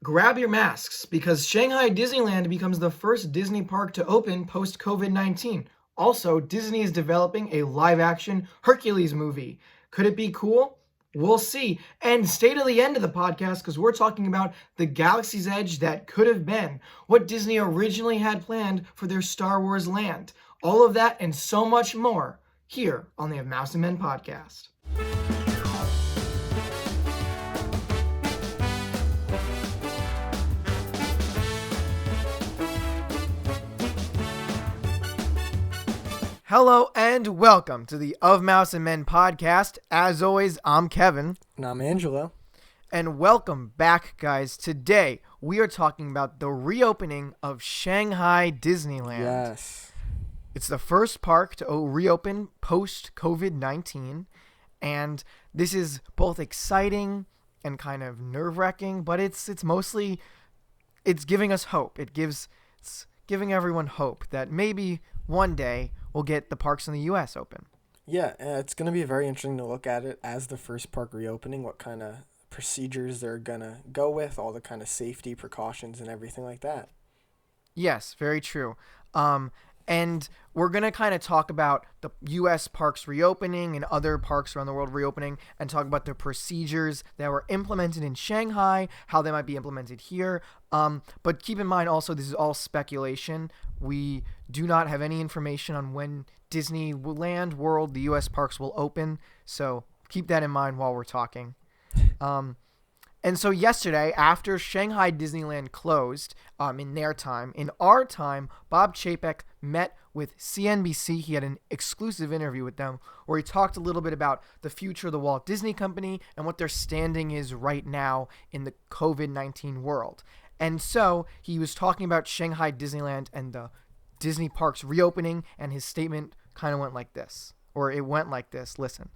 Grab your masks because Shanghai Disneyland becomes the first Disney park to open post COVID-19. Also, Disney is developing a live action Hercules movie. Could it be cool? We'll see. And stay to the end of the podcast because we're talking about the Galaxy's Edge that could have been, what Disney originally had planned for their Star Wars land. All of that and so much more here on the Of Mouse and Men podcast. Hello and welcome to the Of Mouse and Men podcast. As always, I'm Kevin. And I'm Angelo. And welcome back, guys. Today, we are talking about the reopening of Shanghai Disneyland. Yes. It's the first park to reopen post-COVID-19. And this is both exciting and kind of nerve-wracking, but it's mostly, it's giving us hope. It's giving everyone hope that maybe one day we'll get the parks in the U.S. open. Yeah, it's going to be very interesting to look at it as the first park reopening, what kind of procedures they're going to go with, all the kind of safety precautions and everything like that. Yes, very true. And we're going to kind of talk about the U.S. parks reopening and other parks around the world reopening and talk about the procedures that were implemented in Shanghai, how they might be implemented here. But keep in mind also, this is all speculation. We do not have any information on when Disneyland World, the U.S. parks, will open. So keep that in mind while we're talking. And so yesterday, after Shanghai Disneyland closed in their time, in our time, Bob Chapek met with CNBC. He had an exclusive interview with them where he talked a little bit about the future of the Walt Disney Company and what their standing is right now in the COVID-19 world. And so he was talking about Shanghai Disneyland and the Disney parks reopening, and his statement kind of went like this, or it went like this. Listen.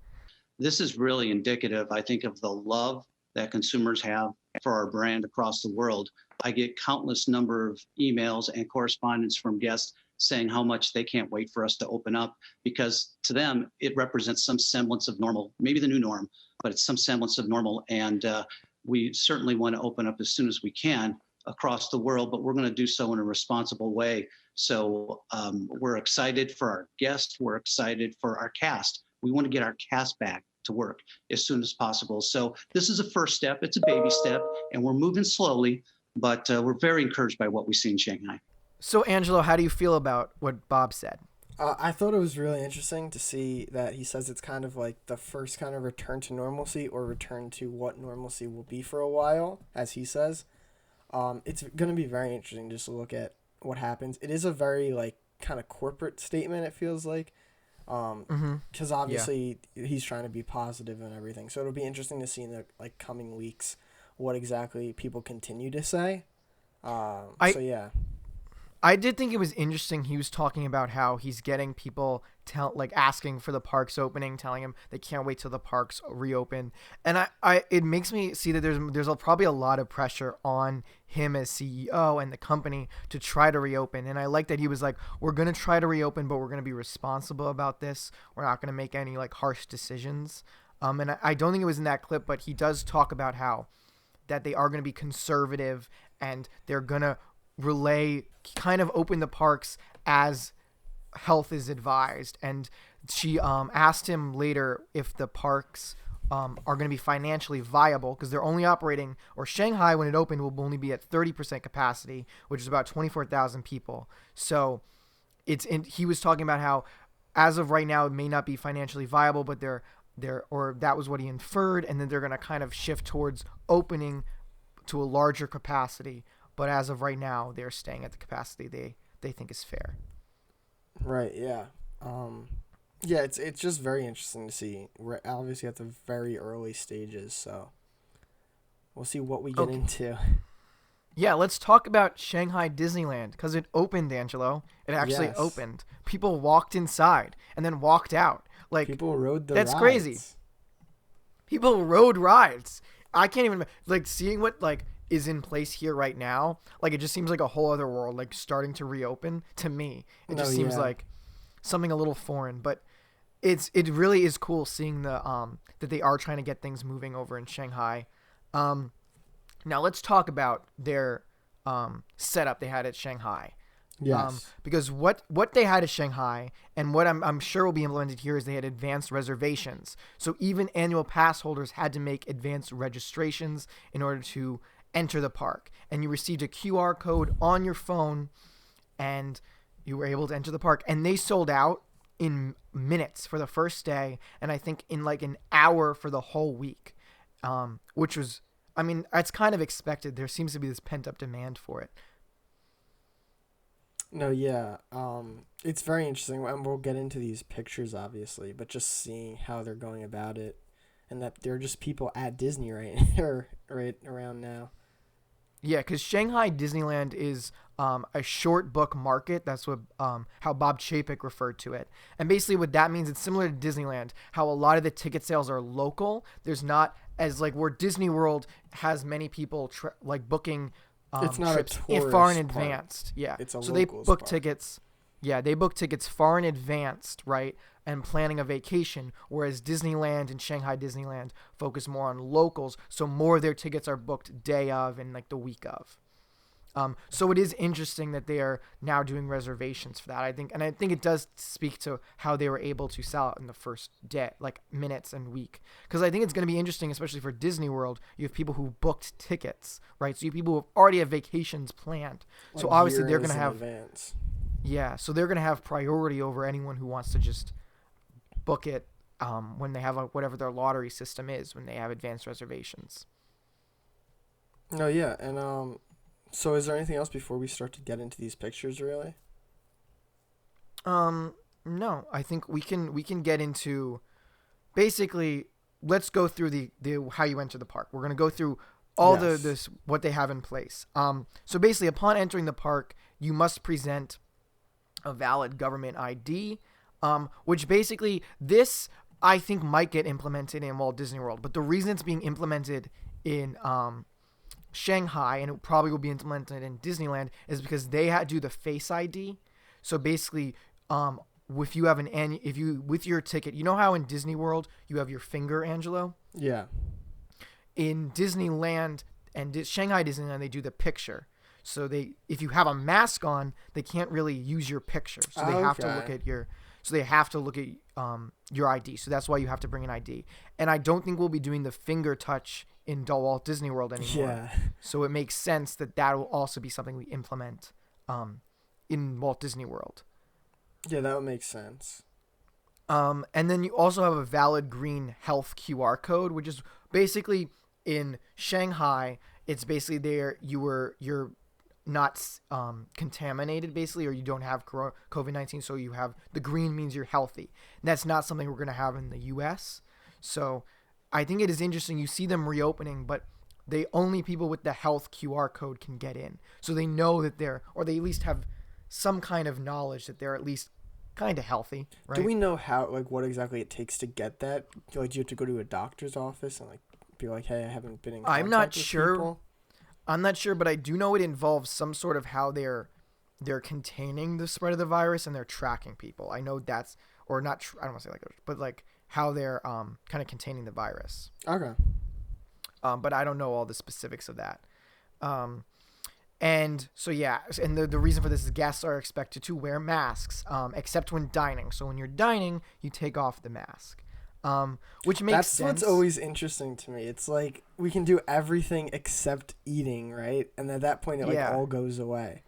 This is really indicative, I think, of the love that consumers have for our brand across the world. I get countless number of emails and correspondence from guests saying how much they can't wait for us to open up, because to them, it represents some semblance of normal, maybe the new norm, but it's some semblance of normal. And we certainly want to open up as soon as we can across the world, but we're going to do so in a responsible way. So we're excited for our guests. We're excited for our cast. We want to get our cast back to work as soon as possible. So this is a first step. It's a baby step, and we're moving slowly, but we're very encouraged by what we see in Shanghai. So, Angelo, how do you feel about what Bob said? I thought it was really interesting to see that he says it's kind of like the first kind of return to normalcy, or return to what normalcy will be for a while, as he says. It's going to be very interesting just to look at what happens. It is a very kind of corporate statement, it feels like. Because obviously he's trying to be positive and everything. So it'll be interesting to see in the coming weeks what exactly people continue to say. I did think it was interesting. He was talking about how he's getting people asking for the parks opening, telling him they can't wait till the parks reopen. And it makes me see that there's probably a lot of pressure on him as CEO and the company to try to reopen. And I like that he was like, we're going to try to reopen, but we're going to be responsible about this. We're not going to make any harsh decisions. And I don't think it was in that clip, but he does talk about how that they are going to be conservative and they're going to kind of open the parks as health is advised. And she asked him later if the parks are going to be financially viable, because they're only operating, or Shanghai when it opened will only be at 30% capacity, which is about 24,000 people. So he was talking about how as of right now it may not be financially viable, but or that was what he inferred, and then they're going to kind of shift towards opening to a larger capacity. But as of right now, they're staying at the capacity they think is fair. Right, yeah. It's just very interesting to see. We're obviously at the very early stages, so we'll see what we get into. Yeah, let's talk about Shanghai Disneyland, because it opened, Angelo. It actually opened. People walked inside and then walked out. People rode the rides. That's crazy. People rode rides. I can't even seeing what is in place here right now. It just seems like a whole other world, starting to reopen to me. It just seems like something a little foreign, but it really is cool seeing the that they are trying to get things moving over in Shanghai. Now let's talk about their setup they had at Shanghai. Yes. Because what they had at Shanghai and what I'm sure will be implemented here is they had advanced reservations. So even annual pass holders had to make advanced registrations in order to enter the park. And you received a QR code on your phone and you were able to enter the park. And they sold out in minutes for the first day, and I think in like an hour for the whole week, which was, I mean, it's kind of expected. There seems to be this pent-up demand for it. No, yeah. It's very interesting, and we'll get into these pictures, obviously, but just seeing how they're going about it, and that there are just people at Disney right around now. Yeah, because Shanghai Disneyland is a short book market. That's what how Bob Chapek referred to it. And basically what that means, it's similar to Disneyland, how a lot of the ticket sales are local. There's not as like where Disney World has many people like booking it's not trips a tourist far in park. advance. Yeah, It's a so they locals book park. tickets. Yeah, they book tickets far in advance, right? And planning a vacation, whereas Disneyland and Shanghai Disneyland focus more on locals, so more of their tickets are booked day of and like the week of. So it is interesting that they are now doing reservations for that. I think it does speak to how they were able to sell it in the first day, like minutes and week. Because I think it's going to be interesting, especially for Disney World. You have people who booked tickets, right? So you have people who already have vacations planned. So Like obviously they're years going to in have advance. yeah. So they're going to have priority over anyone who wants to just book it when they have whatever their lottery system is when they have advanced reservations. No, yeah, and so is there anything else before we start to get into these pictures, really? No, I think we can get into basically. Let's go through the how you enter the park. We're gonna go through all Yes. this what they have in place. So basically, upon entering the park, you must present a valid government ID, which basically this I think might get implemented in Walt Disney World. But the reason it's being implemented in Shanghai, and it probably will be implemented in Disneyland, is because they do the Face ID. So basically, if you have if you with your ticket, you know how in Disney World you have your finger, Angelo. Yeah. In Disneyland and Shanghai Disneyland, they do the picture. So if you have a mask on, they can't really use your picture. So they have to look at your. So they have to look at your ID. So that's why you have to bring an ID. And I don't think we'll be doing the finger touch in Walt Disney World anymore. Yeah. So it makes sense that will also be something we implement in Walt Disney World. Yeah, that would make sense. And then you also have a valid green health QR code, which is basically in Shanghai. It's basically there you're not contaminated basically, or you don't have COVID-19. So you have the green means you're healthy. And that's not something we're going to have in the U.S. So I think it is interesting. You see them reopening, but only people with the health QR code can get in. So they know that or they at least have some kind of knowledge that they're at least kind of healthy, right? Do we know what exactly it takes to get that? Like, do you have to go to a doctor's office and be like, hey, I haven't been in contact I'm not with sure. people? I'm not sure, but I do know it involves some sort of how they're containing the spread of the virus and they're tracking people. I know that's, or not, I don't want to say but like how they're kind of containing the virus. Okay. But I don't know all the specifics of that. And so, yeah, and the reason for this is guests are expected to wear masks, except when dining. So when you're dining, you take off the mask, which makes sense. That's what's always interesting to me. It's like we can do everything except eating, right? And at that point, it all goes away.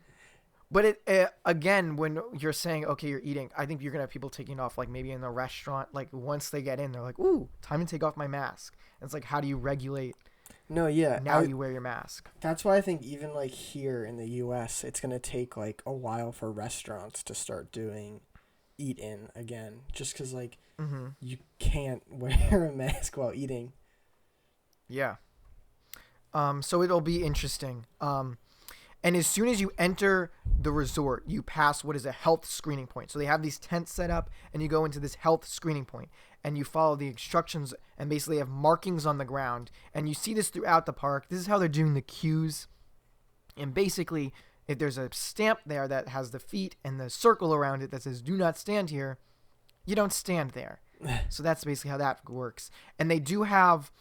But it again, when you're saying, okay, you're eating, I think you're going to have people taking off, like maybe in the restaurant, like once they get in, they're like, ooh, time to take off my mask. And it's like, how do you regulate? No, yeah. Now you wear your mask. That's why I think even like here in the U.S., it's going to take like a while for restaurants to start doing eat-in again. Just because you can't wear a mask while eating. Yeah. So it'll be interesting. And as soon as you enter the resort, you pass what is a health screening point. So they have these tents set up, and you go into this health screening point, and you follow the instructions, and basically have markings on the ground. And you see this throughout the park. This is how they're doing the queues. And basically, if there's a stamp there that has the feet and the circle around it that says, do not stand here, you don't stand there. So that's basically how that works. And they do have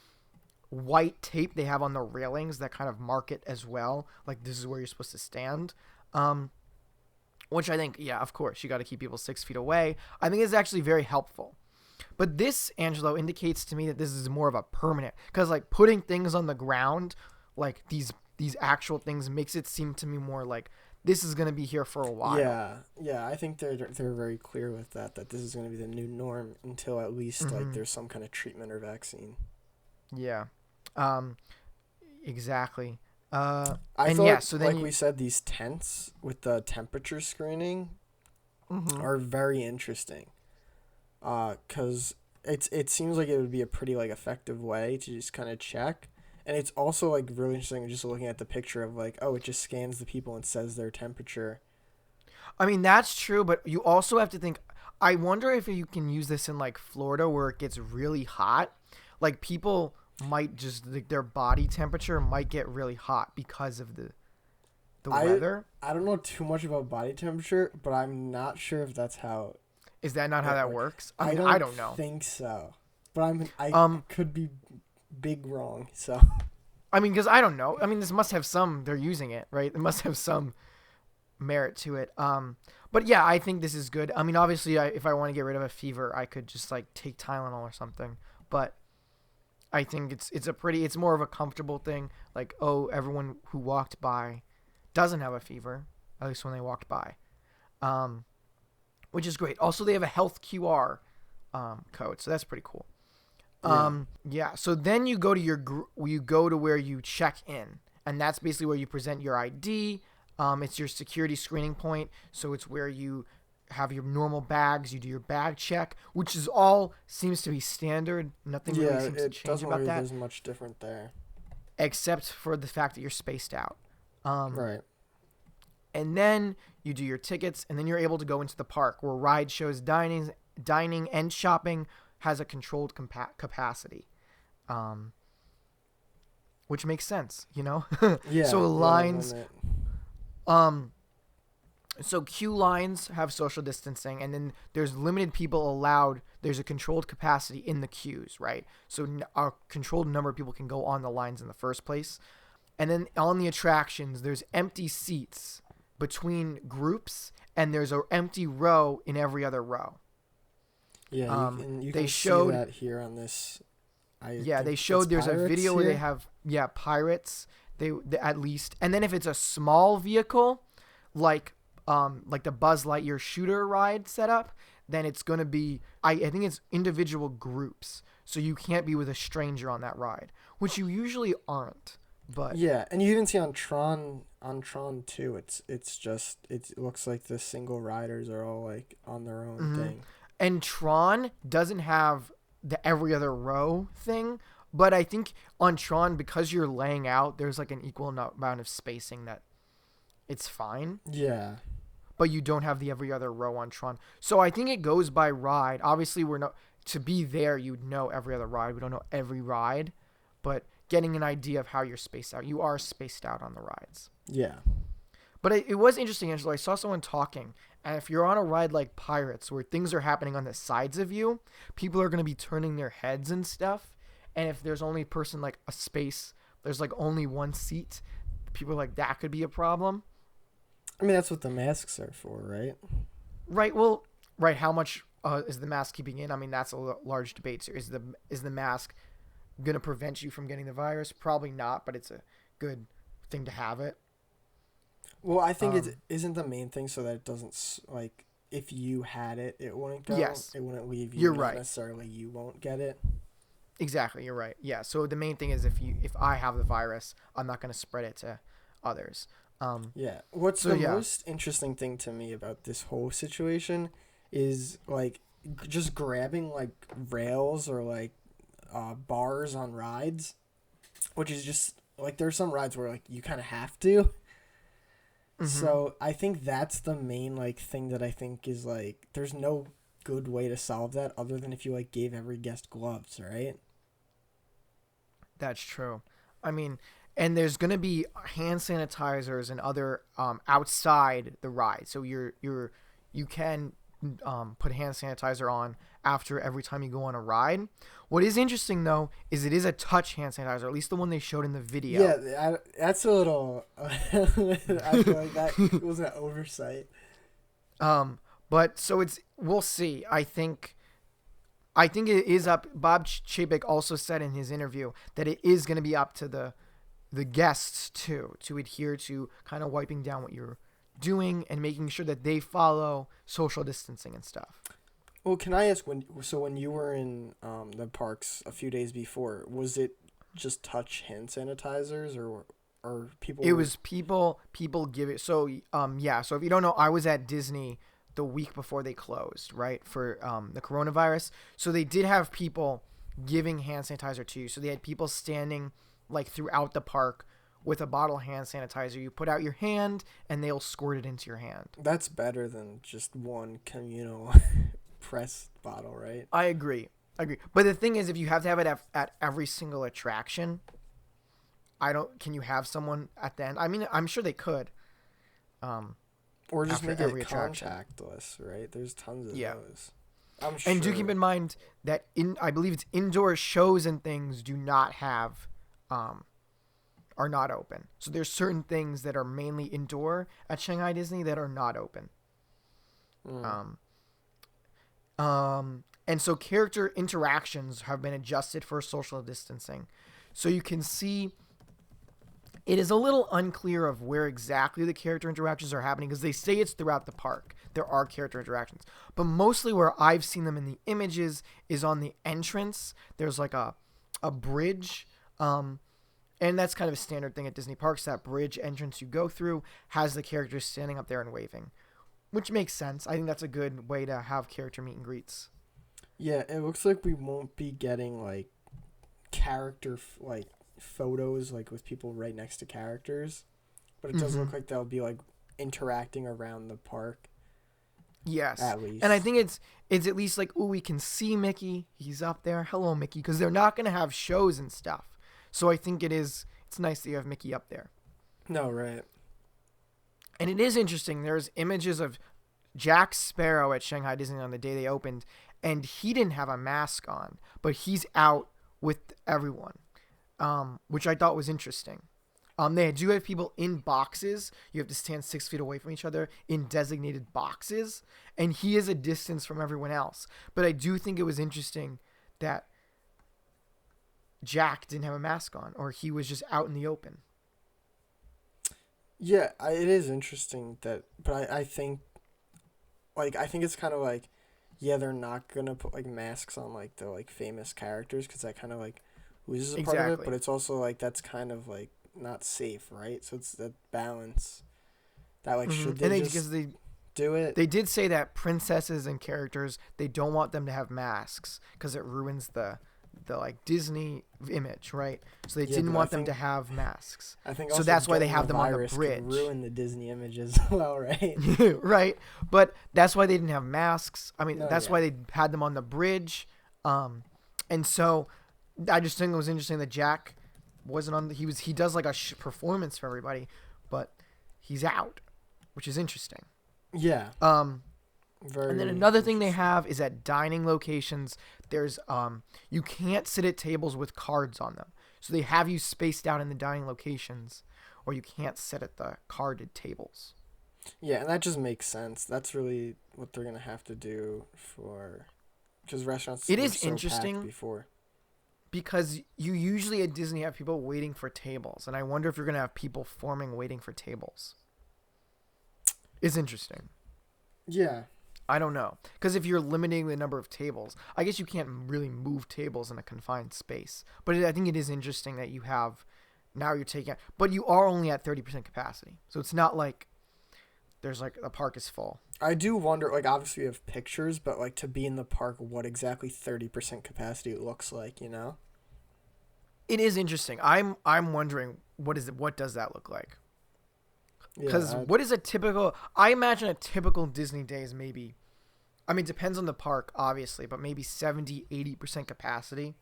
white tape they have on the railings that kind of mark it as well. Like, this is where you're supposed to stand. Which I think, yeah, of course, you got to keep people 6 feet away. I think it's actually very helpful. But this, Angelo, indicates to me that this is more of a permanent, because like putting things on the ground, like these actual things, makes it seem to me more like this is going to be here for a while. Yeah, I think they're very clear with that this is going to be the new norm until at least like there's some kind of treatment or vaccine. Yeah, exactly. I and thought, yeah, so then like we said, these tents with the temperature screening are very interesting. Because it seems like it would be a pretty like effective way to just kind of check, and it's also like really interesting just looking at the picture of like, oh, it just scans the people and says their temperature. I mean, that's true, but you also have to think, I wonder if you can use this in like Florida where it gets really hot. Like, people might just, like, their body temperature might get really hot because of the weather. I don't know too much about body temperature, but I'm not sure if that's how. Is that not how that works? I mean, I don't know. think so, but I could be big wrong. So, I mean, because I don't know. I mean, this must have some. They're using it, right? It must have some merit to it. But yeah, I think this is good. I mean, obviously, if I want to get rid of a fever, I could just like take Tylenol or something. But I think it's more of a comfortable thing. Like, oh, everyone who walked by doesn't have a fever, at least when they walked by. Which is great. Also, they have a health QR code, so that's pretty cool. Yeah. So then you go to where you check in, and that's basically where you present your ID. It's your security screening point, so it's where you have your normal bags. You do your bag check, which is all seems to be standard. Nothing really seems to change about that. There's much different there, except for the fact that you're spaced out. Right. And then you do your tickets, and then you're able to go into the park where ride shows, dining and shopping has a controlled capacity, which makes sense, you know. Yeah. So lines, so queue lines have social distancing, and then there's limited people allowed. There's a controlled capacity in the queues, right? So a controlled number of people can go on the lines in the first place, and then on the attractions, there's empty seats between groups, and there's an empty row in every other row. Yeah, you can see that here on this. They showed there's a video where they have pirates. They at least, and then if it's a small vehicle, like the Buzz Lightyear shooter ride setup, then it's gonna be I think it's individual groups, so you can't be with a stranger on that ride, which you usually aren't. But yeah, and you even see on Tron 2, it looks like the single riders are all like on their own thing. And Tron doesn't have the every other row thing, but I think on Tron, because you're laying out, there's like an equal amount of spacing that it's fine. Yeah. But you don't have the every other row on Tron. So I think it goes by ride. Obviously, to be there, you'd know every other ride. We don't know every ride, but getting an idea of how you're spaced out. You are spaced out on the rides. Yeah. But it was interesting, Angelo. I saw someone talking, and if you're on a ride like Pirates, where things are happening on the sides of you, people are going to be turning their heads and stuff. And if there's only like a space, there's like only one seat, people are like, that could be a problem. I mean, that's what the masks are for, right? Right. Well, right. How much is the mask keeping in? I mean, that's a large debate. So is the mask going to prevent you from getting the virus? Probably not, but it's a good thing to have it. Well, I think it isn't the main thing, so that it doesn't, like, if you had it, it wouldn't go. Yes. It wouldn't leave you. You're not right. Necessarily you won't get it. Exactly. You're right. Yeah. So the main thing is if I have the virus, I'm not going to spread it to others. Yeah. What's the most interesting thing to me about this whole situation is, like, just grabbing, like, rails or, like, bars on rides, which is just, like, there's some rides where, like, you kind of have to. So I think that's the main, like, thing that I think is, like, there's no good way to solve that other than if you, like, gave every guest gloves, right? That's true. I mean, and there's going to be hand sanitizers and other outside the ride. So you can put hand sanitizer on after every time you go on a ride. What is interesting though is it is a touch hand sanitizer, at least the one they showed in the video. Yeah, that's a little. I feel like that was an oversight. But so we'll see. I think it is up. Bob Chapek also said in his interview that it is going to be up to the guests too to adhere to kind of wiping down what you're doing and making sure that they follow social distancing and stuff. Well, can I ask when you were in the parks a few days before, was it just touch hand sanitizers or people? It was people give it. So yeah. So if you don't know, I was at Disney the week before they closed, right, for the coronavirus. So they did have people giving hand sanitizer to you. So they had people standing like throughout the park with a bottle of hand sanitizer. You put out your hand and they'll squirt it into your hand. That's better than just one communal press bottle, right? I agree. But the thing is, if you have to have it at every single attraction, can you have someone at the end? I mean, I'm sure they could. Or just make it every attraction. contactless, right? There's tons of those. I'm sure. And do keep in mind that I believe it's indoor shows and things do not have, are not open. So there's certain things that are mainly indoor at Shanghai Disney that are not open. And so character interactions have been adjusted for social distancing. So you can see it is a little unclear of where exactly the character interactions are happening because they say it's throughout the park. There are character interactions. But mostly where I've seen them in the images is on the entrance. There's like a bridge. And that's kind of a standard thing at Disney parks. That bridge entrance you go through has the characters standing up there and waving, which makes sense. I think that's a good way to have character meet and greets. Yeah, it looks like we won't be getting like character photos like with people right next to characters, but it does look like they'll be like interacting around the park. Yes, at least. And I think it's at least like, we can see Mickey. He's up there. Hello, Mickey, because they're not gonna have shows and stuff. So I think it's nice that you have Mickey up there. No, right. And it is interesting. There's images of Jack Sparrow at Shanghai Disneyland on the day they opened, and he didn't have a mask on, but he's out with everyone, which I thought was interesting. They do have people in boxes. You have to stand 6 feet away from each other in designated boxes, and he is a distance from everyone else. But I do think it was interesting that Jack didn't have a mask on, or he was just out in the open. Yeah, it is interesting that, but I think it's kind of like, yeah, they're not gonna put like masks on like the like famous characters because that kind of like loses a part of it. But it's also like that's kind of like not safe, right? So it's that balance that like should they just do it? They did say that princesses and characters, they don't want them to have masks because it ruins the like Disney image, right? So they didn't want them to have masks. I think so that's why they have them on the bridge. Ruin the Disney image as well, right? Right, but that's why they didn't have masks. I mean, why they had them on the bridge. And so I just think it was interesting that Jack wasn't on. He does like a performance for everybody, but he's out, which is interesting. Yeah. And then another thing they have is at dining locations, there's you can't sit at tables with cards on them. So they have you spaced out in the dining locations, or you can't sit at the carded tables. Yeah, and that just makes sense. That's really what they're gonna have to do because restaurants. It is interesting before. Because you usually at Disney have people waiting for tables, and I wonder if you're gonna have people forming waiting for tables. It's interesting. Yeah. I don't know. Because if you're limiting the number of tables, I guess you can't really move tables in a confined space. But I think it is interesting that you have, now you're taking, but you are only at 30% capacity. So it's not like there's like, the park is full. I do wonder, like, obviously we have pictures, but like to be in the park, what exactly 30% capacity looks like, you know? It is interesting. I'm wondering, what does that look like? Because what is a typical... I imagine a typical Disney day is maybe... I mean, it depends on the park, obviously, but maybe 70-80% capacity.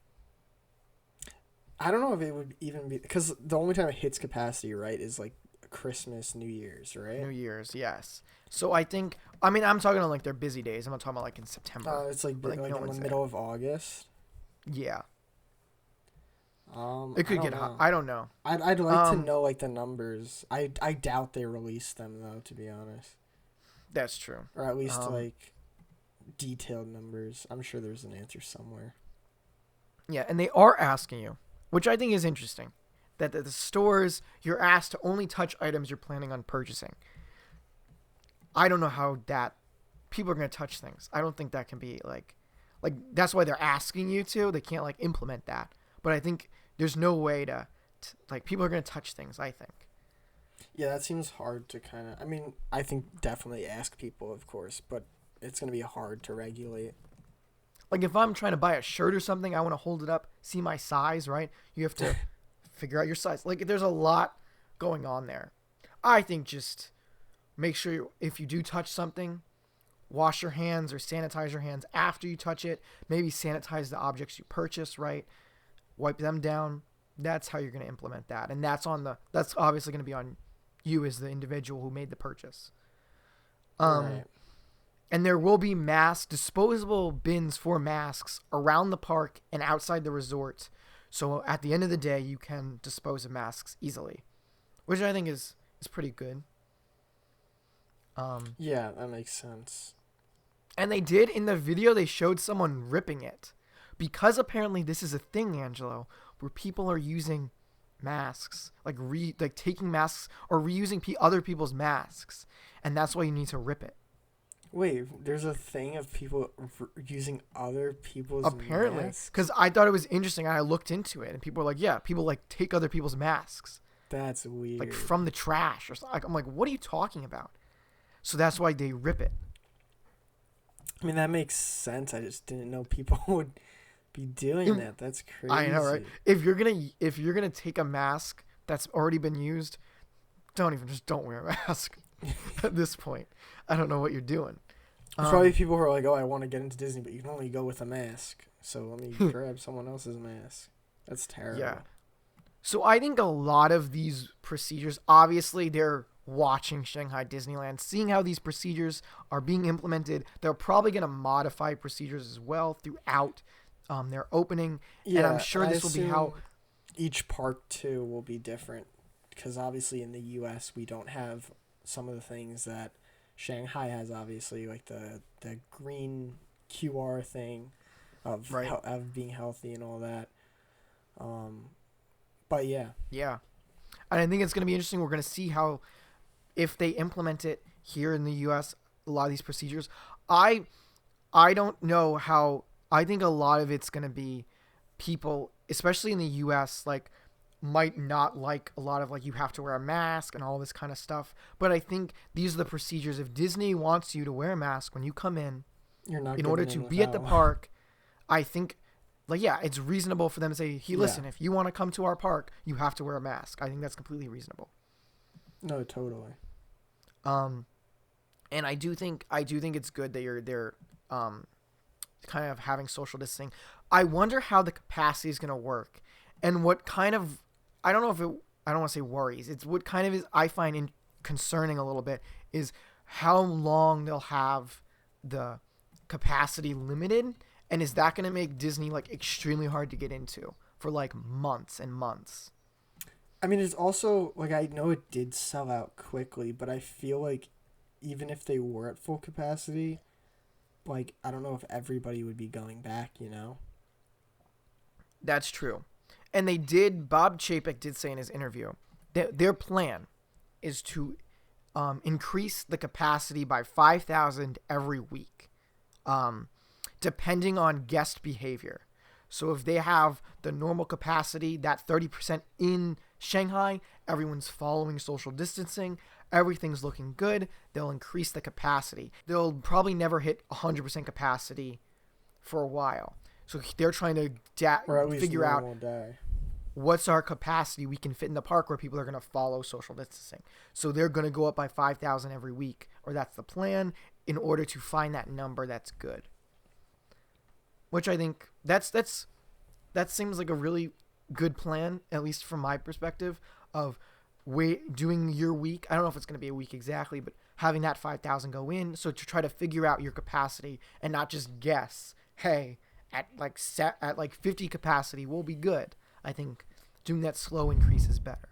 I don't know if it would even be... Because the only time it hits capacity, right, is like Christmas, New Year's, right? New Year's, yes. So I think, I mean, I'm talking on like their busy days. I'm not talking about like in September. It's like, Like, like no in the one's middle of August. Yeah. I It could don't get know. hot. I don't know. I'd like to know like the numbers. I doubt they released them though, to be honest. That's true. Or at least like detailed numbers. I'm sure there's an answer somewhere. Yeah, and they are asking you, which I think is interesting, that at the stores you're asked to only touch items you're planning on purchasing. I don't know how that people are going to touch things. I don't think that can be like that's why they're asking you to. They can't like implement that. But I think there's no way to like people are going to touch things, I think. Yeah, that seems hard to kind of. I mean, I think definitely ask people, of course, but it's going to be hard to regulate. Like if I'm trying to buy a shirt or something, I want to hold it up, see my size, right? You have to figure out your size. Like there's a lot going on there. I think just make sure if you do touch something, wash your hands or sanitize your hands after you touch it. Maybe sanitize the objects you purchase, right? Wipe them down. That's how you're going to implement that. And that's obviously going to be on you as the individual who made the purchase. Right. And there will be disposable bins for masks around the park and outside the resort. So at the end of the day, you can dispose of masks easily, which I think is pretty good. Yeah, that makes sense. And they did in the video, they showed someone ripping it because apparently this is a thing, Angelo, where people are using masks, like taking masks or reusing other people's masks, and that's why you need to rip it. Wait, there's a thing of people using other people's apparently masks? Because I thought it was interesting. I looked into it, and people were like, "Yeah, people like take other people's masks, That's weird. like from the trash or something." I'm like, "What are you talking about?" So that's why they rip it. I mean, that makes sense. I just didn't know people would be doing that. That's crazy. I know, right? If you're gonna take a mask that's already been used, don't wear a mask at this point. I don't know what you're doing. There's probably people who are like, "Oh, I want to get into Disney, but you can only go with a mask. So let me grab someone else's mask." That's terrible. Yeah. So I think a lot of these procedures, obviously, they're watching Shanghai Disneyland, seeing how these procedures are being implemented. They're probably going to modify procedures as well throughout their opening. Yeah, and I'm sure this will be how each park too will be different, because obviously in the U.S. we don't have some of the things that Shanghai has. Obviously, like the green QR thing of of being healthy and all that. But yeah. Yeah. And I think it's going to be interesting. We're going to see how, if they implement it here in the U.S., a lot of these procedures. I don't know how. I think a lot of it's going to be people, especially in the U.S., like might not like a lot of like you have to wear a mask and all this kind of stuff. But I think these are the procedures. If Disney wants you to wear a mask when you come in, you're not in order to be at the park, I think, like, yeah, it's reasonable for them to say, hey, listen, if you want to come to our park, you have to wear a mask. I think that's completely reasonable. No, totally. And I do think it's good that they're kind of having social distancing. I wonder how the capacity is going to work, and what kind of, I don't want to say worries. It's what kind of is I find concerning a little bit is how long they'll have the capacity limited, and is that going to make Disney like extremely hard to get into for like months and months? I mean, it's also like, I know it did sell out quickly, but I feel like even if they were at full capacity, like, I don't know if everybody would be going back, you know? That's true. And Bob Chapek did say in his interview that their plan is to increase the capacity by 5,000 every week, depending on guest behavior. So if they have the normal capacity, that 30% in Shanghai, everyone's following social distancing, everything's looking good, they'll increase the capacity. They'll probably never hit 100% capacity for a while. So they're trying to figure out what's our capacity we can fit in the park where people are going to follow social distancing. So they're going to go up by 5,000 every week, or that's the plan, in order to find that number that's good. Which I think that seems like a really good plan, at least from my perspective, of doing your week. I don't know if it's going to be a week exactly, but having that 5,000 go in, so to try to figure out your capacity and not just guess, hey, at like 50 capacity we'll be good. I think doing that slow increase is better.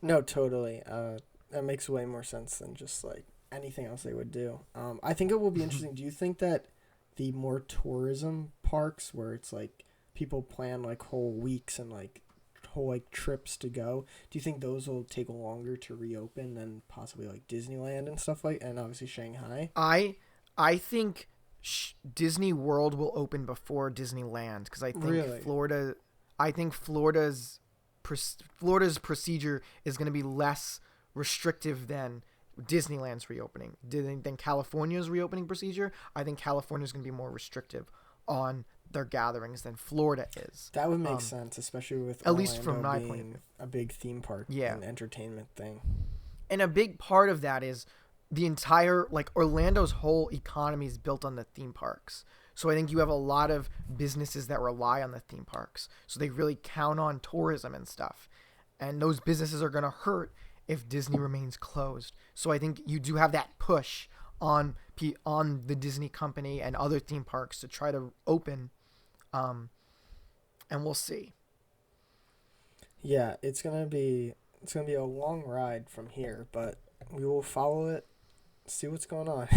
No, totally. That makes way more sense than just like anything else they would do. I think it will be interesting. Do you think that the more tourism parks where it's like people plan like whole weeks and like whole like trips to go, do you think those will take longer to reopen than possibly like Disneyland and stuff like, and obviously Shanghai? I think Disney World will open before Disneyland because I think Really? Florida. I think Florida's procedure is going to be less restrictive than Disneyland's reopening. Than California's reopening procedure. I think California's going to be more restrictive on their gatherings than Florida is. That would make sense, especially with at least from my being point of view. a big theme park and entertainment thing. And a big part of that is the entire, like, Orlando's whole economy is built on the theme parks. So I think you have a lot of businesses that rely on the theme parks. So they really count on tourism and stuff. And those businesses are going to hurt if Disney remains closed. So I think you do have that push on the Disney company and other theme parks to try to open. And we'll see. Yeah, it's gonna be a long ride from here, but we will follow it, see what's going on.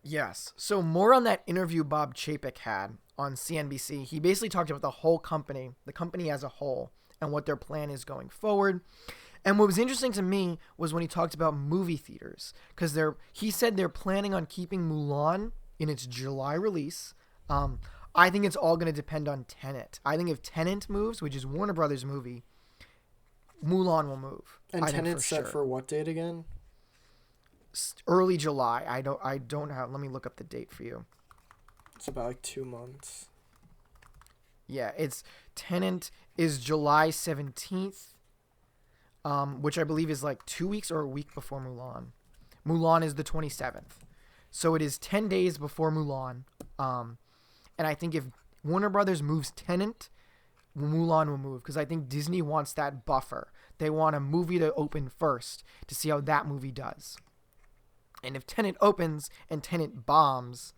Yes. So more on that interview Bob Chapek had on CNBC. He basically talked about the whole company, the company as a whole, and what their plan is going forward. And what was interesting to me was when he talked about movie theaters, because he said they're planning on keeping Mulan in its July release. I think it's all going to depend on Tenet. I think if Tenet moves, which is Warner Brothers' movie, Mulan will move. And Tenet's set for what date again? Early July. I don't have. Let me look up the date for you. It's about like 2 months. Yeah, Tenet is July 17th, which I believe is like 2 weeks or a week before Mulan. Mulan is the 27th, so it is 10 days before Mulan. And I think if Warner Brothers moves Tenet, Mulan will move because I think Disney wants that buffer. They want a movie to open first to see how that movie does. And if Tenet opens and Tenet bombs,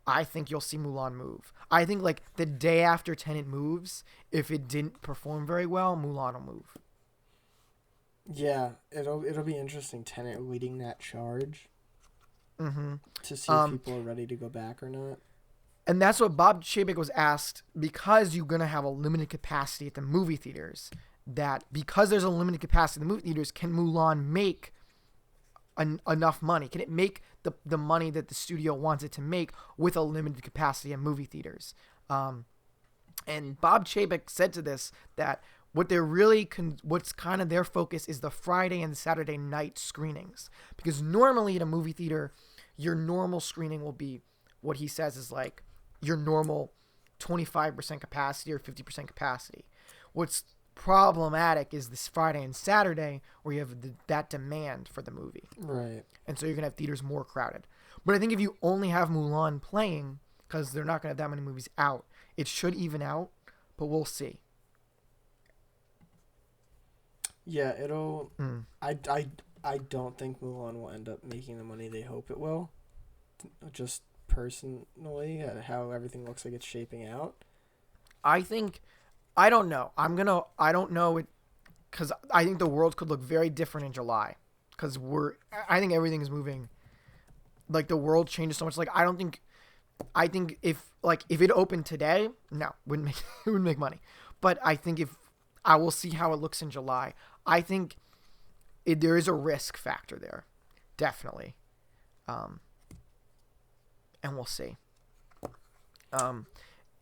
I think you'll see Mulan move. I think like the day after Tenet moves, if it didn't perform very well, Mulan will move. Yeah, it'll be interesting. Tenet leading that charge. Mm-hmm. To see if people are ready to go back or not. And that's what Bob Chapek was asked, because you're going to have a limited capacity at the movie theaters, that because there's a limited capacity in the movie theaters, can Mulan make enough money? Can it make the money that the studio wants it to make with a limited capacity in movie theaters? And Bob Chapek said to this that what they're really what's kind of their focus is the Friday and Saturday night screenings, because normally at a movie theater, your normal screening will be what he says is like your normal 25% capacity or 50% capacity. What's problematic is this Friday and Saturday where you have that demand for the movie. Right. And so you're going to have theaters more crowded. But I think if you only have Mulan playing, because they're not going to have that many movies out, it should even out, but we'll see. Yeah, it'll... I don't think Mulan will end up making the money they hope it will. Just personally, how everything looks like it's shaping out. I don't know. I don't know it, because I think the world could look very different in July, because I think everything is moving. Like the world changes so much. Like I think if it opened today, no, it wouldn't make money. But I think if I will see how it looks in July. I think there is a risk factor there, definitely. And we'll see.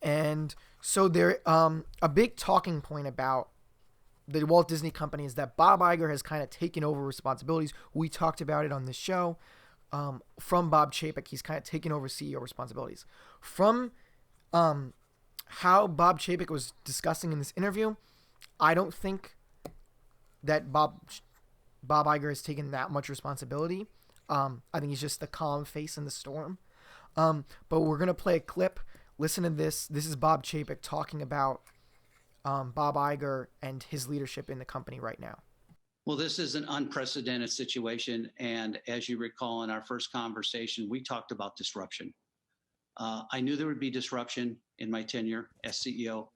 And so there, a big talking point about the Walt Disney Company is that Bob Iger has kind of taken over responsibilities. We talked about it on this show. From Bob Chapek, he's kind of taken over CEO responsibilities. From how Bob Chapek was discussing in this interview, I don't think that Bob Iger has taken that much responsibility. I think he's just the calm face in the storm. But we're going to play a clip. Listen to this. This is Bob Chapek talking about Bob Iger and his leadership in the company right now. Well, this is an unprecedented situation. And as you recall, in our first conversation, we talked about disruption. I knew there would be disruption in my tenure as CEO.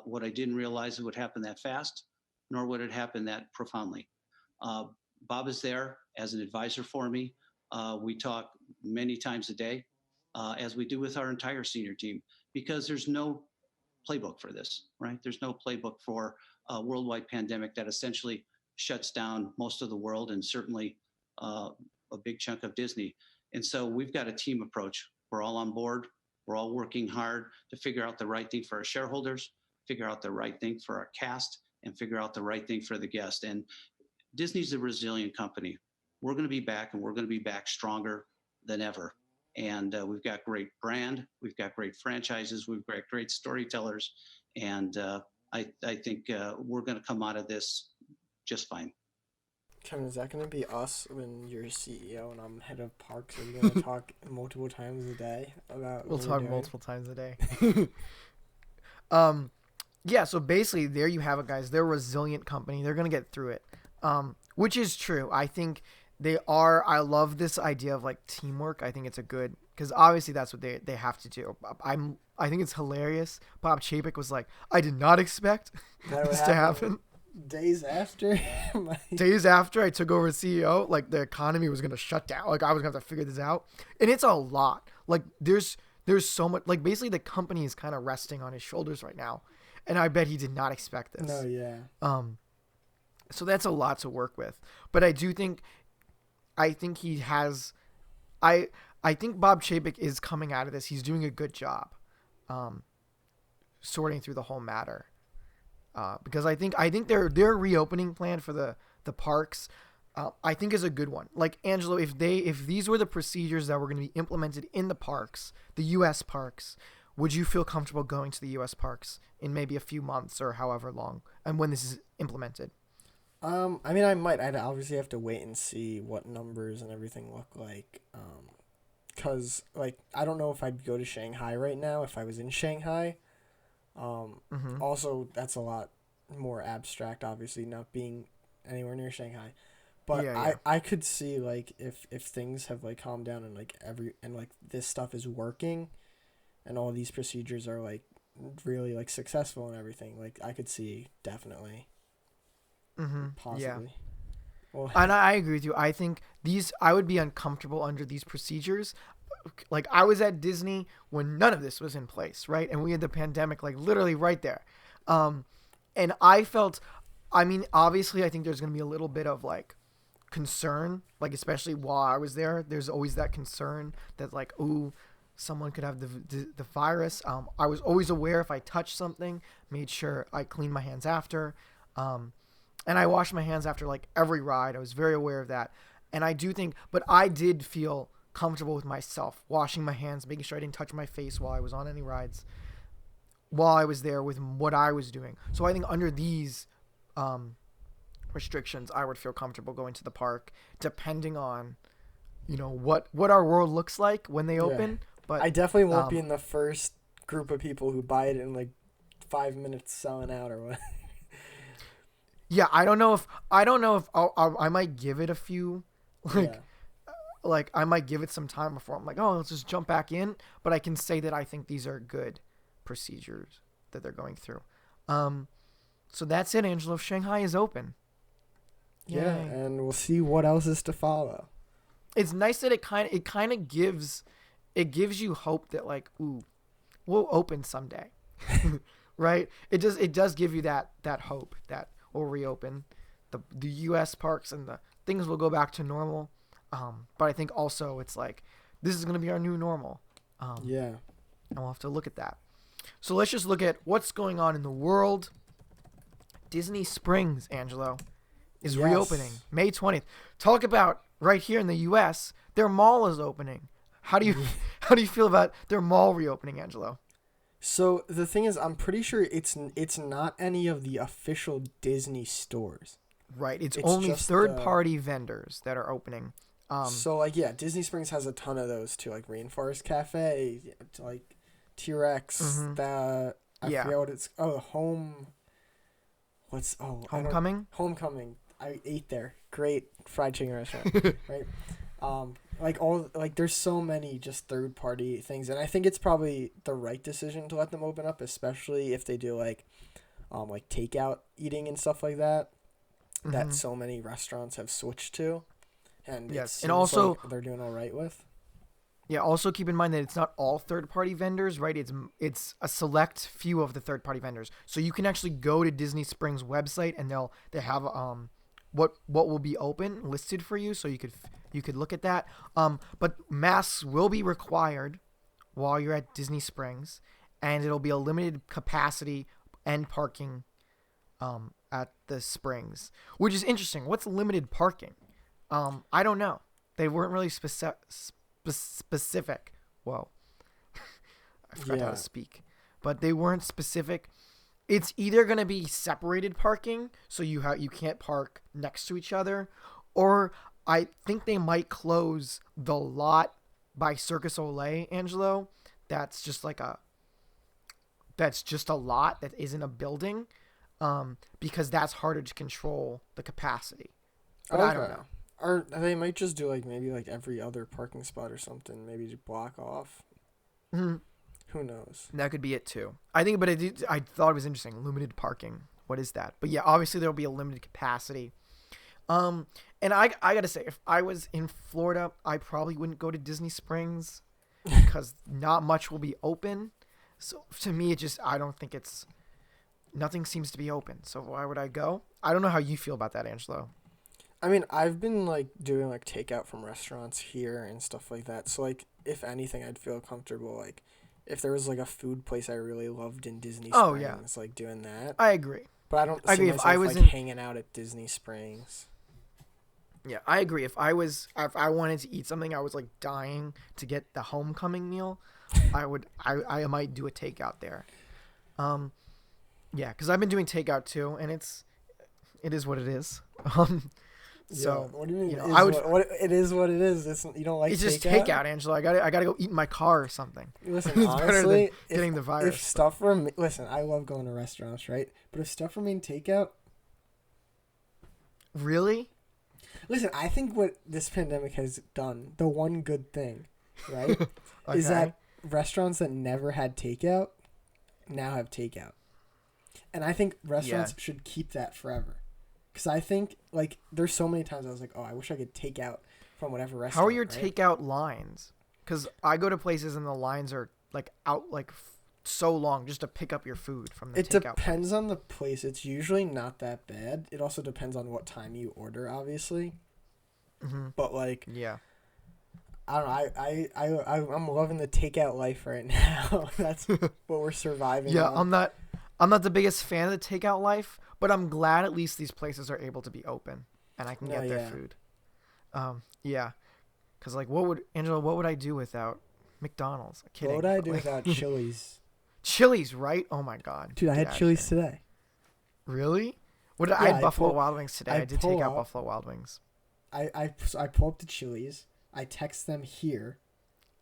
What I didn't realize it would happen that fast, nor would it happen that profoundly. Bob is there as an advisor for me. We talk many times a day, as we do with our entire senior team, because there's no playbook for this, right? There's no playbook for a worldwide pandemic that essentially shuts down most of the world and certainly a big chunk of Disney. And so we've got a team approach. We're all on board. We're all working hard to figure out the right thing for our shareholders, figure out the right thing for our cast, and figure out the right thing for the guest. And Disney's a resilient company. We're going to be back, and we're going to be back stronger than ever. And we've got great brand. We've got great franchises. We've got great storytellers. And I think we're going to come out of this just fine. Kevin, is that going to be us when you're CEO and I'm head of parks? Are we going to talk multiple times a day about We'll what talk we're doing? multiple times a day. Yeah, so basically there you have it, guys. They're a resilient company. They're going to get through it, which is true. I think they are. I love this idea of like teamwork. I think it's a good, because obviously that's what they have to do. I think it's hilarious. Bob Chapek was like, I did not expect That would this to happen. Days after? Days after I took over as CEO, like the economy was going to shut down. Like I was going to have to figure this out. And it's a lot. Like there's so much, like basically the company is kind of resting on his shoulders right now. And I bet he did not expect this. No, yeah. So that's a lot to work with. But I think he has, I think Bob Chapek is coming out of this. He's doing a good job, sorting through the whole matter. Because I think their reopening plan for the parks, I think is a good one. Like Angelo, if these were the procedures that were going to be implemented in the parks, the U.S. parks, would you feel comfortable going to the U.S. parks in maybe a few months or however long, and when this is implemented? I mean, I might. I'd obviously have to wait and see what numbers and everything look like. Cause like I don't know if I'd go to Shanghai right now if I was in Shanghai. Also, that's a lot more abstract, obviously, not being anywhere near Shanghai. But Yeah. I could see like if things have like calmed down and like like this stuff is working, and all these procedures are like really like successful and everything. Like I could see definitely. Possibly. Yeah. Well, And I agree with you. I think I would be uncomfortable under these procedures. Like I was at Disney when none of this was in place, right? And we had the pandemic like literally right there. And I felt, I mean, obviously I think there's going to be a little bit of like concern, like especially while I was there, there's always that concern that like, ooh, someone could have the virus. I was always aware if I touched something, made sure I cleaned my hands after. And I washed my hands after like every ride. I was very aware of that. And I do think, but I did feel comfortable with myself, washing my hands, making sure I didn't touch my face while I was on any rides, while I was there with what I was doing. So I think under these restrictions, I would feel comfortable going to the park, depending on, you know, what our world looks like when they open. But I definitely won't be in the first group of people who buy it in like 5 minutes selling out or what. Yeah, I don't know if I might give it a few, like I might give it some time before I'm like, oh, let's just jump back in. But I can say that I think these are good procedures that they're going through. So that's it, Angelo. Shanghai is open. Yeah, Yay. and we'll see what else is to follow. It's nice that it kind of gives you hope that like, ooh, we'll open someday, right? It does give you that hope that we'll reopen the U.S. parks and the things will go back to normal. But I think also it's like this is going to be our new normal. And we'll have to look at that. So let's just look at what's going on in the world. Disney Springs, Angelo, is reopening May 20th. Talk about right here in the U.S. Their mall is opening. How do you feel about their mall reopening, Angelo? So the thing is, I'm pretty sure it's not any of the official Disney stores. Right. It's only third-party vendors that are opening. So like Disney Springs has a ton of those too, like Rainforest Cafe, like T-Rex. I forget what it's. Homecoming. Homecoming. I ate there. Great fried chicken restaurant, right? There's so many just third party things, and I think it's probably the right decision to let them open up, especially if they do like takeout eating and stuff like that. That so many restaurants have switched to, and Yes, it and seems also like they're doing all right with. yeah, also keep in mind that it's not all third-party vendors, right? It's a select few of the third-party vendors. So you can actually go to Disney Springs website and they have what will be open listed for you, so you could look at that. But masks will be required while you're at Disney Springs, and it'll be a limited capacity and parking at the Springs, which is interesting. What's limited parking? I don't know. They weren't really specific. Whoa. I forgot how to speak. But they weren't specific. It's either going to be separated parking, so you can't park next to each other, or I think they might close the lot by Circus Olay, Angelo. That's just a lot that isn't a building, because that's harder to control the capacity. But I don't know. Or they might just do maybe every other parking spot or something, maybe to block off. Mm-hmm. Who knows? That could be it too. I think, but I thought it was interesting. Limited parking. What is that? But yeah, obviously there'll be a limited capacity. And I gotta say, if I was in Florida, I probably wouldn't go to Disney Springs because not much will be open. So to me, I don't think nothing seems to be open. So why would I go? I don't know how you feel about that, Angelo. I mean, I've been doing takeout from restaurants here and stuff like that. So if anything, I'd feel comfortable if there was a food place I really loved in Disney Springs. Oh yeah, doing that. I agree. But I don't see agree. myself If I was hanging out at Disney Springs. Yeah, I agree. If I wanted to eat something, I was dying to get the homecoming meal, I might do a takeout there. Yeah, because I've been doing takeout too, and it is what it is. So yeah, what do you mean? It is what it is. You don't like it's takeout? just takeout, Angela. I gotta go eat in my car or something. Listen, it's honestly, better than getting the virus. If stuff were listen, I love going to restaurants, right? But if stuff remained takeout, really? Listen, I think what this pandemic has done, the one good thing, right, Okay. is that restaurants that never had takeout now have takeout. And I think restaurants should keep that forever. Because I think, there's so many times I was oh, I wish I could take out from whatever restaurant. How are your right? takeout lines? Because I go to places and the lines are, out, so long just to pick up your food from the takeout. It depends on the place. It's usually not that bad. It also depends on what time you order, obviously. Mm-hmm. But, yeah. I don't know. I'm loving the takeout life right now. That's what we're surviving. Yeah, on. I'm not the biggest fan of the takeout life, but I'm glad at least these places are able to be open and I can get their food. Yeah, because what would I do without McDonald's? I'm kidding. What would I do without Chili's? Chili's, right? Oh my God, dude! I had Chili's today. Really? I had Buffalo Wild Wings today. I did take out Buffalo Wild Wings. I pull up to Chili's. I text them here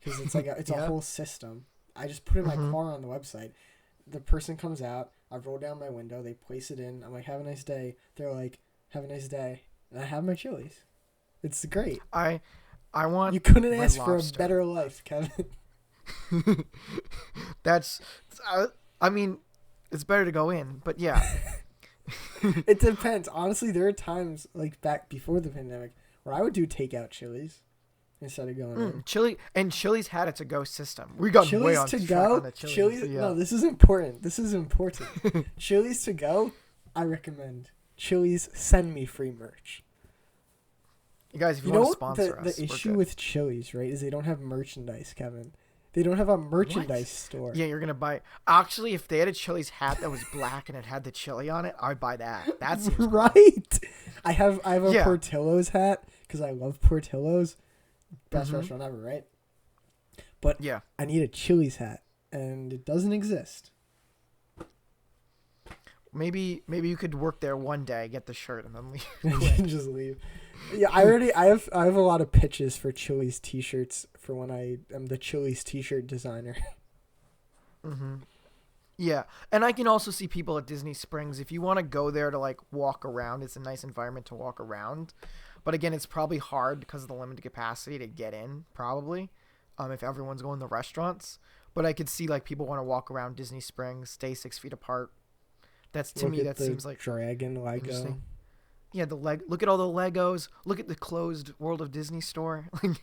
because it's a whole system. I just put in my car on the website. The person comes out. I roll down my window. They place it in. I'm have a nice day. They're have a nice day. And I have my Chili's. It's great. I want. You couldn't ask Lobster. for a better life, Kevin. I mean, it's better to go in, but yeah. It depends. Honestly, there are times back before the pandemic where I would do takeout Chili's instead of going in. Chili's had a to-go system. We got Chili's way on to track go. On the Chili's. yeah. No, this is important. Chili's to go. I recommend. Chili's, send me free merch. You guys, if you want to sponsor us, the issue with Chili's, right, is they don't have merchandise, Kevin. They don't have a merchandise store. Yeah, you're gonna buy. Actually, if they had a Chili's hat that was black and it had the chili on it, I'd buy that. That seems right. Cool. I have a Portillo's hat because I love Portillo's. Best restaurant ever, right? But yeah, I need a Chili's hat, and it doesn't exist. Maybe you could work there one day, get the shirt, and then leave. Just leave. Yeah, I have a lot of pitches for Chili's t-shirts for when I am the Chili's t-shirt designer. Yeah, and I can also see people at Disney Springs. If you want to go there to like walk around, it's a nice environment to walk around. But again, it's probably hard because of the limited capacity to get in, probably, if everyone's going to restaurants. But I could see like people want to walk around Disney Springs, stay 6 feet apart. That's to Look me at that the seems like dragon Lego. interesting. Yeah, look at all the Legos. Look at the closed World of Disney store. Like,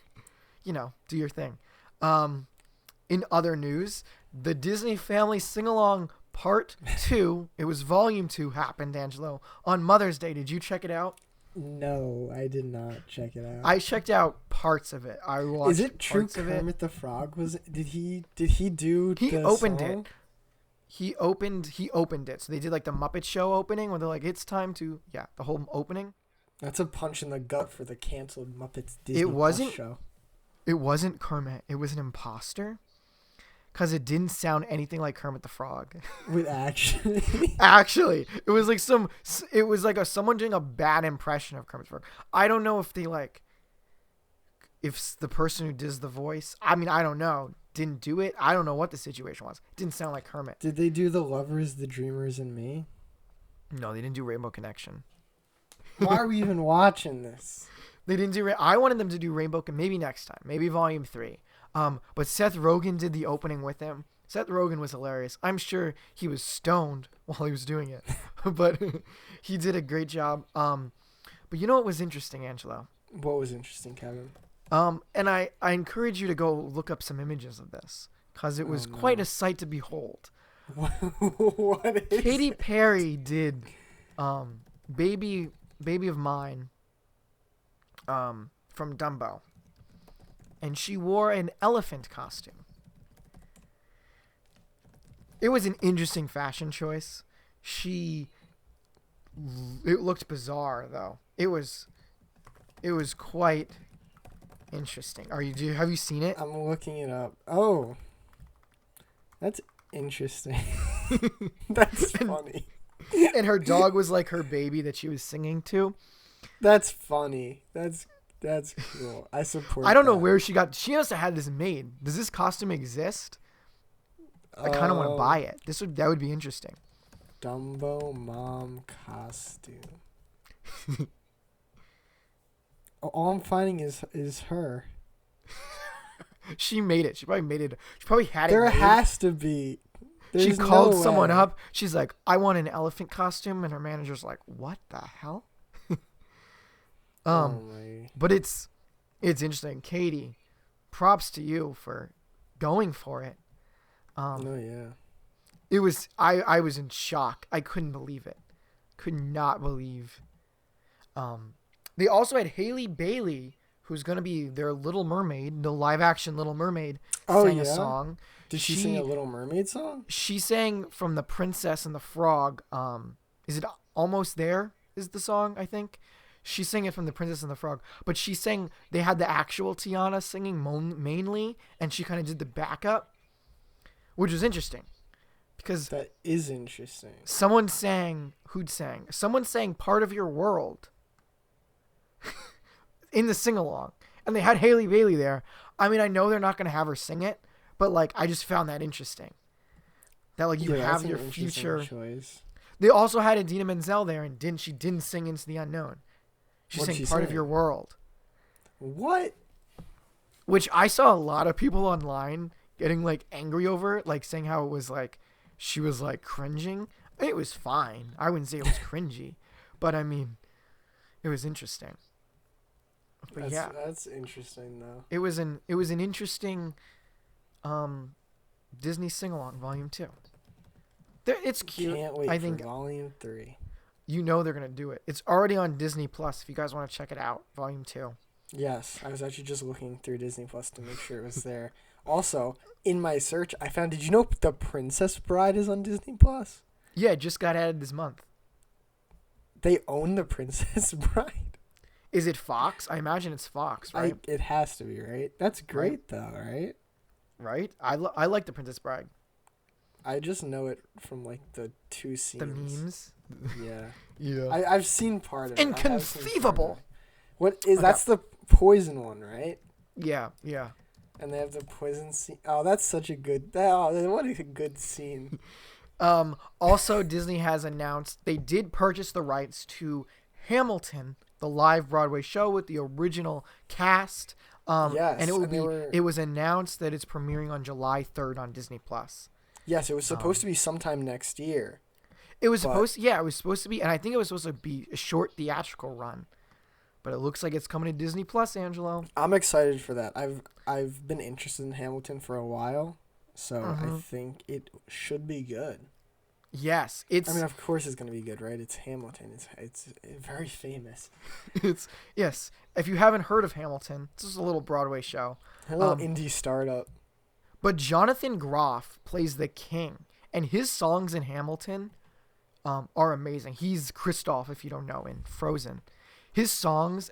do your thing. In other news, the Disney Family Sing-Along Part 2, it was Volume 2, happened, Angelo, on Mother's Day. Did you check it out? No, I did not check it out. I checked out parts of it. I watched Is it true parts of it. Kermit the Frog was? Did he do? He the opened song? it. He opened it. So they did like the Muppet Show opening where they're like, it's time to, the whole opening. That's a punch in the gut for the canceled Muppets Disney It wasn't Plus show. It wasn't Kermit. It was an imposter. Because it didn't sound anything like Kermit the Frog. With actually. Actually, it was like someone doing a bad impression of Kermit the Frog. I don't know if if the person who does the voice, I mean, I don't know, didn't do it. I don't know what the situation was. It didn't sound like Kermit. Did they do the Lovers, the Dreamers, and Me? No, they didn't do Rainbow Connection. Why are we even watching this? They didn't do. I wanted them to do Rainbow, maybe next time, maybe Volume 3. But Seth Rogen did the opening with him. Seth Rogen was hilarious. I'm sure he was stoned while he was doing it, but he did a great job. But you know what was interesting, Angelo? What was interesting, Kevin? And I encourage you to go look up some images of this because it was quite a sight to behold. What is Katy it? Perry did Baby of Mine from Dumbo. And she wore an elephant costume. It was an interesting fashion choice. It looked bizarre though. It was quite interesting. Have you seen it? I'm looking it up. Oh, that's interesting. That's funny. And her dog was like her baby that she was singing to. That's funny. That's cool. I support. I don't know that. where she must have had this made. Does this costume exist? I kind of want to buy it. That would be interesting. Dumbo mom costume. All I'm finding is her. She made it. She probably made it. She probably had it. There made. has to be. She There's called no someone way. up. She's like, I want an elephant costume. And her manager's like, what the hell? Oh my. But it's interesting. Katie, props to you for going for it. Oh yeah. It was, I was in shock. I couldn't believe it. Could not believe. They also had Haley Bailey, who's going to be their Little Mermaid, the live action Little Mermaid, sang a song. Did she sing a Little Mermaid song? She sang from The Princess and the Frog. Is it Almost There is the song, I think. She sang it from The Princess and the Frog. But they had the actual Tiana singing mainly, and she kind of did the backup, which was interesting. Because That is interesting. someone sang Part of Your World in the sing-along. And they had Haley Bailey there. I mean, I know they're not going to have her sing it, but, like, I just found that interesting. That, like, you have your future. Choice. They also had Idina Menzel there, and she didn't sing Into the Unknown. She sang Part of Your World. What? Which I saw a lot of people online getting, like, angry over it, like, saying how it was, like, she was, like, cringing. It was fine. I wouldn't say it was cringy. But, I mean, it was interesting. But That's interesting though. it was an interesting Disney sing-along Volume 2. It's cute. Can't wait I for think Volume 3. you know they're going to do it. It's already on Disney Plus if you guys want to check it out, Volume 2. Yes, I was actually just looking through Disney Plus to make sure it was there. Also, in my search, I found. Did you know The Princess Bride is on Disney Plus? Yeah, it just got added this month. They own The Princess Bride. Is it Fox? I imagine it's Fox, right? It has to be, right? That's great though, right? Right? I like The Princess Bride. I just know it from like the two scenes. The memes. Yeah. Yeah. I've seen part of it. Inconceivable. What is that's the poison one, right? Yeah. And they have the poison scene. Oh, that's such a good. Oh, what a good scene. Also, Disney has announced they did purchase the rights to Hamilton, the live Broadway show with the original cast. Yes, And and they were. it was announced that it's premiering on July 3rd on Disney Plus. Yes, it was supposed to be sometime next year. It was supposed to, it was supposed to be, and I think it was supposed to be a short theatrical run. But it looks like it's coming to Disney Plus, Angelo. I'm excited for that. I've been interested in Hamilton for a while, so I think it should be good. Yes, I mean, of course it's gonna be good, right? It's Hamilton. It's very famous. Yes. If you haven't heard of Hamilton, it's just a little Broadway show. A little indie startup. But Jonathan Groff plays the king, and his songs in Hamilton are amazing. He's Kristoff, if you don't know, in Frozen. His songs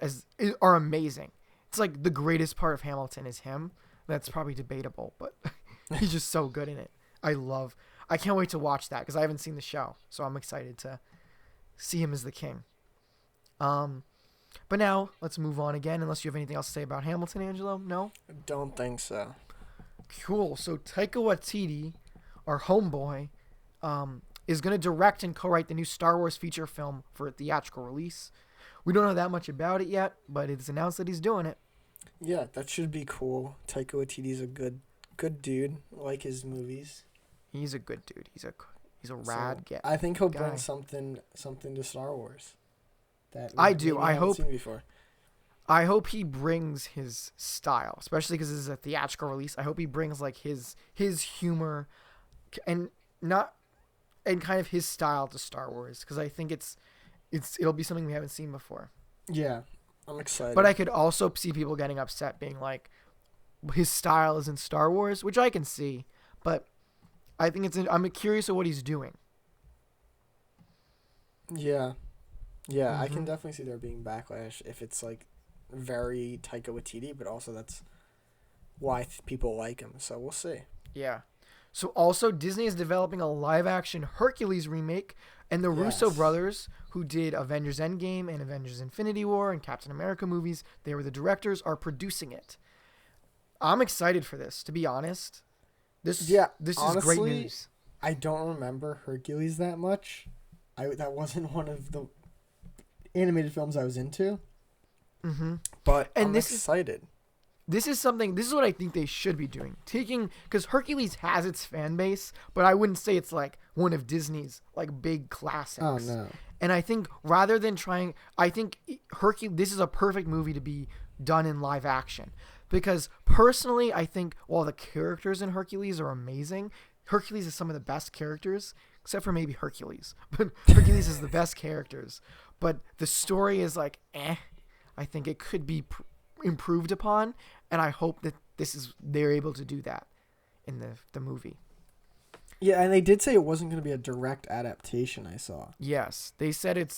are amazing. It's like the greatest part of Hamilton is him. That's probably debatable, but he's just so good in it. I can't wait to watch that because I haven't seen the show, so I'm excited to see him as the king. But now let's move on again. Unless you have anything else to say about Hamilton, Angelo? No? Don't think so. Cool. So Taika Waititi, our homeboy, is going to direct and co-write the new Star Wars feature film for a theatrical release. We don't know that much about it yet, but it's announced that he's doing it. Yeah, that should be cool. Taika Waititi's a good dude. I like his movies. He's a good dude. He's a rad guy. I think he'll bring something to Star Wars. That I do. I hope. Seen before. I hope he brings his style, especially because this is a theatrical release. I hope he brings like his humor, and kind of his style to Star Wars, because I think it'll be something we haven't seen before. Yeah, I'm excited. But I could also see people getting upset, being like, his style is in Star Wars, which I can see, but I think I'm curious of what he's doing. Yeah, I can definitely see there being backlash if it's like very Taika Waititi, but also that's why people like him. So we'll see. Yeah. So also Disney is developing a live-action Hercules remake, and the Russo brothers, who did Avengers Endgame and Avengers Infinity War and Captain America movies, they were the directors, are producing it. I'm excited for this, to be honest. This is great news. I don't remember Hercules that much. That wasn't one of the animated films I was into. Mm-hmm. But I'm excited. This is what I think they should be doing. Because Hercules has its fan base, but I wouldn't say it's like one of Disney's like big classics. Oh, no. And I think rather than this is a perfect movie to be done in live action. Because personally, I think while the characters in Hercules are amazing, Hercules is some of the best characters, except for maybe Hercules. But Hercules is the best characters. But the story is like, I think it could be improved upon, and I hope that they're able to do that in the movie. Yeah, and they did say it wasn't going to be a direct adaptation, I saw. Yes, they said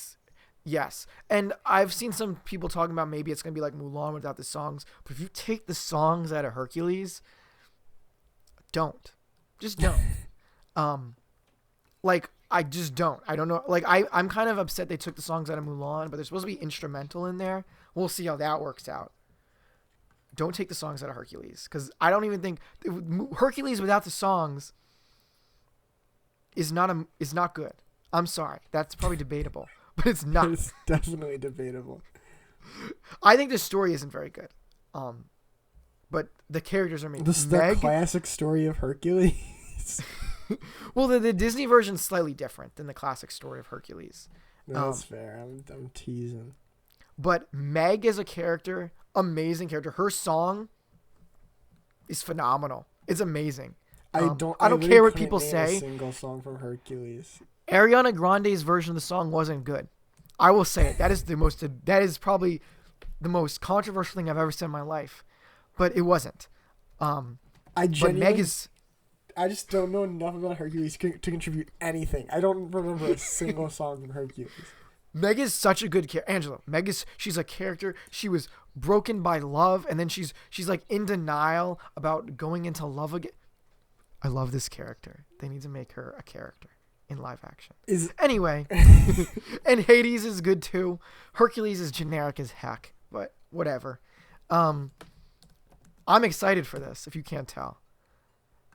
yes. And I've seen some people talking about maybe it's going to be like Mulan without the songs, but if you take the songs out of Hercules, just don't. Like, I just don't. I don't know. Like, I'm kind of upset they took the songs out of Mulan, but they're supposed to be instrumental in there. We'll see how that works out. Don't take the songs out of Hercules, because I don't even think Hercules without the songs is not good. I'm sorry. That's probably debatable, but it's not. It's definitely debatable. I think the story isn't very good. But the characters are amazing. The classic story of Hercules. Well, the Disney version is slightly different than the classic story of Hercules. No, that's fair. I'm teasing. But Meg is a character, amazing character. Her song is phenomenal. It's amazing. I don't really care what people say. A single song from Hercules. Ariana Grande's version of the song wasn't good. I will say it. That is probably the most controversial thing I've ever said in my life. But it wasn't. I just don't know enough about Hercules to contribute anything. I don't remember a single song from Hercules. Meg is such a good character. Angela, she's a character. She was broken by love, and then she's like in denial about going into love again. I love this character. They need to make her a character in live action. Anyway, and Hades is good too. Hercules is generic as heck, but whatever. I'm excited for this, if you can't tell.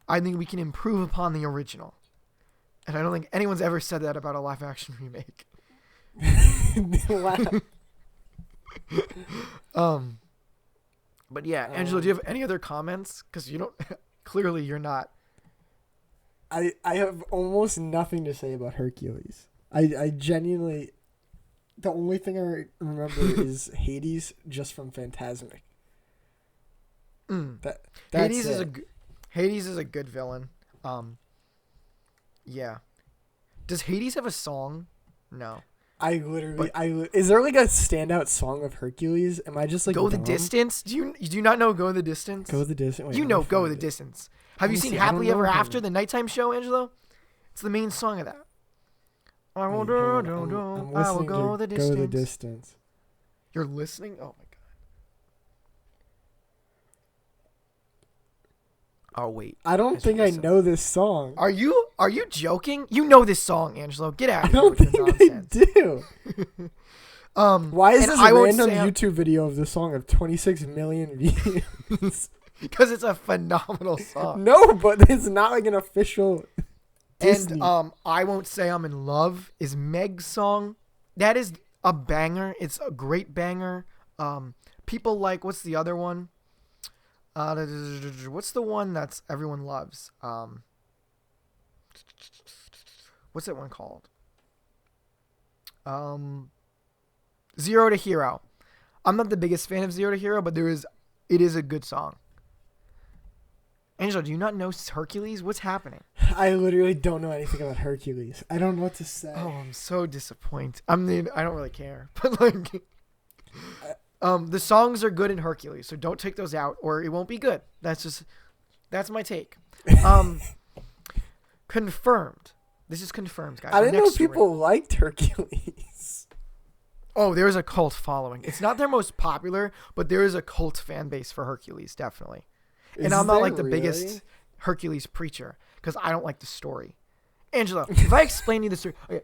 I think we can improve upon the original. And I don't think anyone's ever said that about a live action remake. But yeah, Angelo, do you have any other comments? Because you don't. Clearly, you're not. I have almost nothing to say about Hercules. I genuinely, the only thing I remember is Hades, just from Phantasmic. That's Hades it. Hades is a good villain. Yeah. Does Hades have a song? No. Is there like a standout song of Hercules? Am I just like Go the dumb? Distance? Do you not know Go the Distance? Go the Distance. Wait, You let know me Go find the it. Distance. Have you Let me seen see, I don't Happily know Ever him. After, the nighttime show, Angelo? It's the main song of that. I will Wait, do, hold do, on. do, I'm I will listening go to the Go the distance. Distance. You're listening? Oh my god. Oh wait. I don't think I know this song. Are you joking? You know this song, Angelo. Get out I of here don't with your think I nonsense. do. Why is and this I a won't random say I'm- YouTube video of the song of 26 million views? Because it's a phenomenal song. No, but it's not like an official Disney. And I Won't Say I'm in Love is Meg's song. That is a banger. It's a great banger. People like, what's the other one? What's the one that's everyone loves? What's that one called? Zero to Hero. I'm not the biggest fan of Zero to Hero, but it is a good song. Angelo, do you not know Hercules? What's happening? I literally don't know anything about Hercules. I don't know what to say. Oh, I'm so disappointed. I don't really care, but like, the songs are good in Hercules, so don't take those out, or it won't be good. That's my take. Confirmed. This is confirmed, guys. I didn't know Next story. people liked Hercules. Oh, there's a cult following. It's not their most popular, but there is a cult fan base for Hercules, definitely. And I'm not like the biggest Hercules preacher because I don't like the story. Angelo, if I explain to you the story, okay,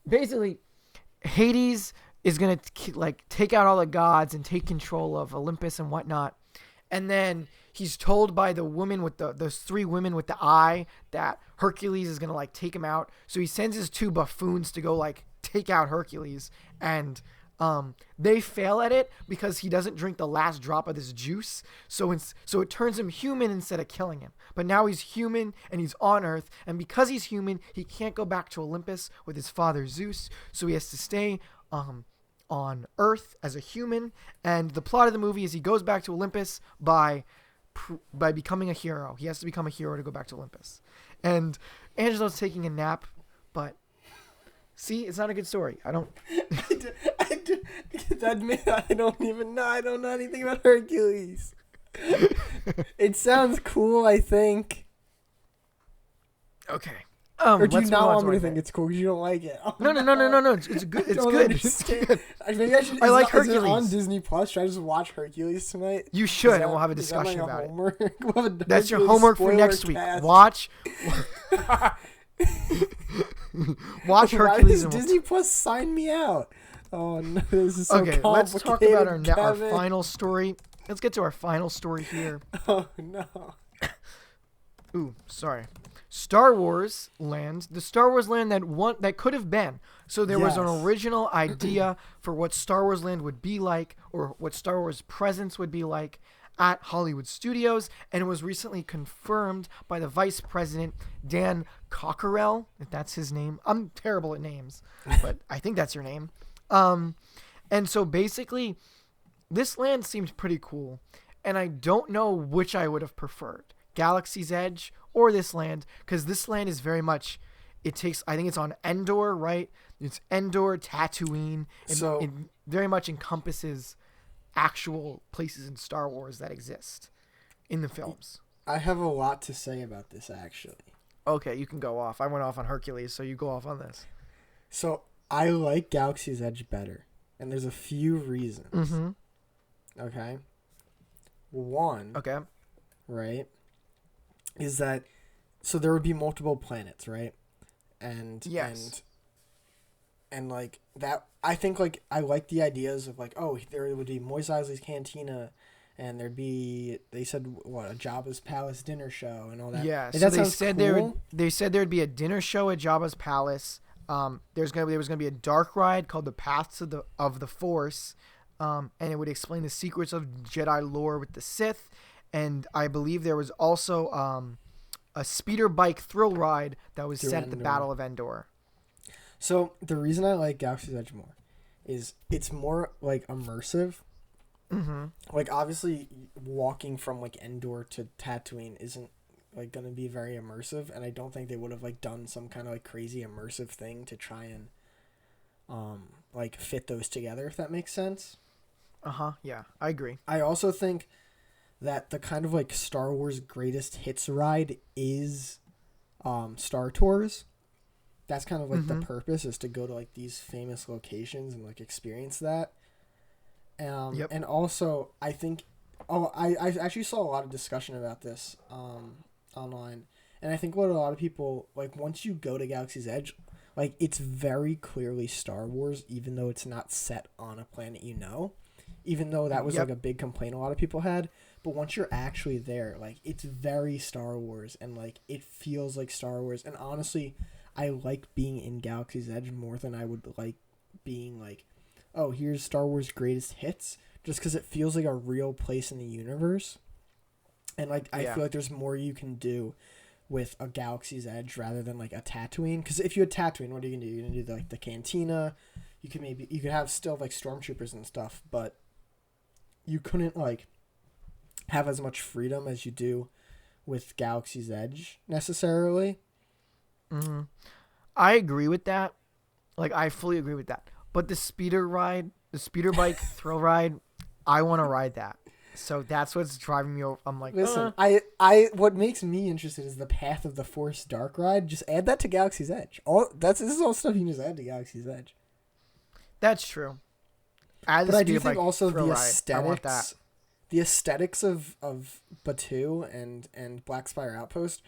basically, Hades is gonna take out all the gods and take control of Olympus and whatnot, and then he's told by the woman with those three women with the eye that Hercules is gonna take him out. So he sends his two buffoons to go take out Hercules, and they fail at it because he doesn't drink the last drop of this juice. So it turns him human instead of killing him. But now he's human and he's on Earth. And because he's human, he can't go back to Olympus with his father Zeus. So he has to stay on Earth as a human. And the plot of the movie is he goes back to Olympus by becoming a hero. He has to become a hero to go back to Olympus. And Angelo's taking a nap, but see, it's not a good story. I don't even know. I don't know anything about Hercules. It sounds cool, I think. Okay. Or do you let's not move on want to me our to think next- it's cool because you don't like it? Oh, No. It's good. It's don't good. It's understand. good. Maybe I should. I like Is it on Hercules. Disney Plus? Should I just watch Hercules tonight? You should, Is and we'll have a is that discussion like about it. homework? We'll have a That's your Hercules homework for spoiler next week. cast. Watch Why Hercules. does And Disney Plus sign me out? Oh no, this is so okay, let's talk complicated, about our Kevin. final story. Let's get to our final story here. Oh no. Ooh, sorry. Star Wars Land, the Star Wars Land that could have been. So there was an Yes. original idea for what Star Wars Land would be like, or what Star Wars presence would be like at Hollywood Studios, and it was recently confirmed by the Vice President Dan Cockerell, if that's his name. I'm terrible at names, but I think that's your name. And so basically, this land seemed pretty cool, and I don't know which I would have preferred, Galaxy's Edge or this land, because this land is very much, I think it's on Endor, right? It's Endor, Tatooine. So it very much encompasses actual places in Star Wars that exist in the films. I have a lot to say about this actually. Okay, you can go off. I went off on Hercules, so you go off on this. So I like Galaxy's Edge better, and there's a few reasons. Mm-hmm. Okay. One. Okay. Right. Is that so? There would be multiple planets, right? And Yes. and like that. I think I like the ideas of there would be Mos Eisley's Cantina, and they said what, a Jabba's Palace dinner show and all that. Yeah, Like, so that they sounds said cool. they said there'd be a dinner show at Jabba's palace. There was gonna be a dark ride called the Paths of the Force, and it would explain the secrets of Jedi lore with the Sith. And I believe there was also a speeder bike thrill ride that was Through set at the Endor. Battle of Endor. So the reason I like Galaxy's Edge more is it's more like immersive. Mm-hmm. Like obviously walking from like Endor to Tatooine isn't like gonna be very immersive, and I don't think they would have like done some kind of like crazy immersive thing to try and like fit those together, if that makes sense. Yeah, I agree. I also think that the kind of like Star Wars greatest hits ride is Star Tours. That's kind of like the purpose, is to go to like these famous locations and like experience that. And also I think I actually saw a lot of discussion about this online, and I think what a lot of people like, once you go to Galaxy's Edge, like it's very clearly Star Wars, even though it's not set on a planet, even though that was like a big complaint a lot of people had. But once you're actually there, like it's very Star Wars, and like it feels like Star Wars. And honestly, I like being in Galaxy's Edge more than I would like being like, oh, here's Star Wars greatest hits, just because it feels like a real place in the universe. And like I feel like there's more you can do with a Galaxy's Edge rather than like a Tatooine. Because if you had Tatooine, what are you gonna do? You're gonna do like the cantina. You could have still like stormtroopers and stuff, but you couldn't like have as much freedom as you do with Galaxy's Edge necessarily. Mm-hmm. I agree with that. Like, I fully agree with that. But the speeder bike thrill ride, I want to ride that. So that's what's driving me over. I'm like, listen, what makes me interested is the Path of the Force dark ride. Just add that to Galaxy's Edge. This is all stuff you can just add to Galaxy's Edge. That's true. But I do think also the aesthetics. The aesthetics of Batuu and Black Spire Outpost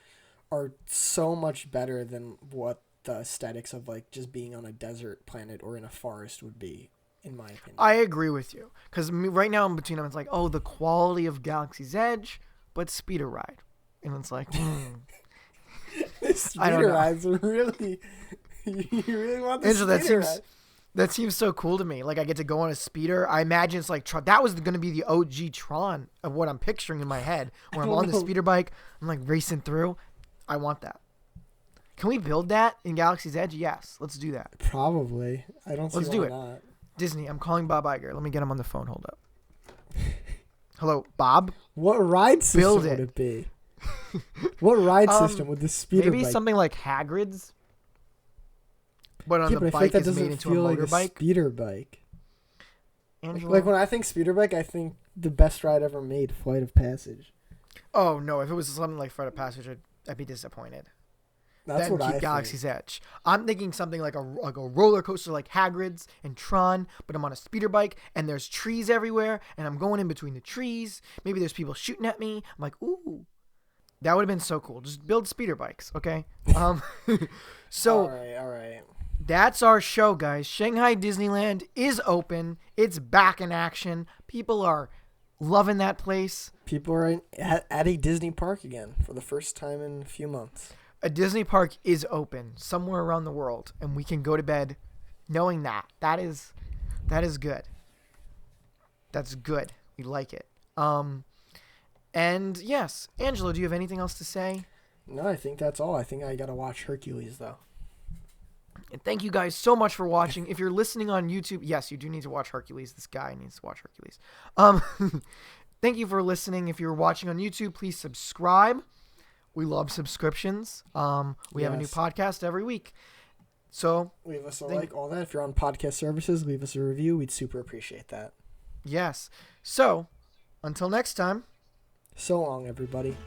are so much better than what the aesthetics of like just being on a desert planet or in a forest would be, in my opinion. I agree with you, because right now in between them, it's like, oh, the quality of Galaxy's Edge, but speeder ride, and it's like, Speeder rides are really. You really want the speeder ride? That seems so cool to me. Like, I get to go on a speeder. I imagine it's like Tron. That was going to be the OG Tron of what I'm picturing in my head. Where I'm on the speeder bike, I'm like racing through. I want that. Can we build that in Galaxy's Edge? Yes. Let's do that. Probably. I don't see Let's do it. not. Disney, I'm calling Bob Iger. Let me get him on the phone. Hold up. Hello, Bob? What ride system would it be? What ride system would the speeder maybe bike? something like Hagrid's. But on the but bike that is made into a motorbike. Like a speeder bike. Angelo? Like when I think speeder bike, I think the best ride ever made, Flight of Passage. Oh no! If it was something like Flight of Passage, I'd be disappointed. That's then what I keep Galaxy's think. Edge. I'm thinking something like a roller coaster like Hagrid's and Tron, but I'm on a speeder bike and there's trees everywhere and I'm going in between the trees. Maybe there's people shooting at me. I'm like, ooh, that would have been so cool. Just build speeder bikes, okay? So all right. That's our show, guys. Shanghai Disneyland is open. It's back in action. People are loving that place. People are at a Disney park again for the first time in a few months. A Disney park is open somewhere around the world, and we can go to bed knowing that. That is good. That's good. We like it. And yes, Angelo, do you have anything else to say? No, I think that's all. I think I gotta watch Hercules though. And thank you guys so much for watching. If you're listening on YouTube, yes, you do need to watch Hercules. This guy needs to watch Hercules. Thank you for listening. If you're watching on YouTube, please subscribe. We love subscriptions. We have a new podcast every week. So leave us a like, all that. If you're on podcast services, leave us a review. We'd super appreciate that. Yes. So until next time. So long, everybody.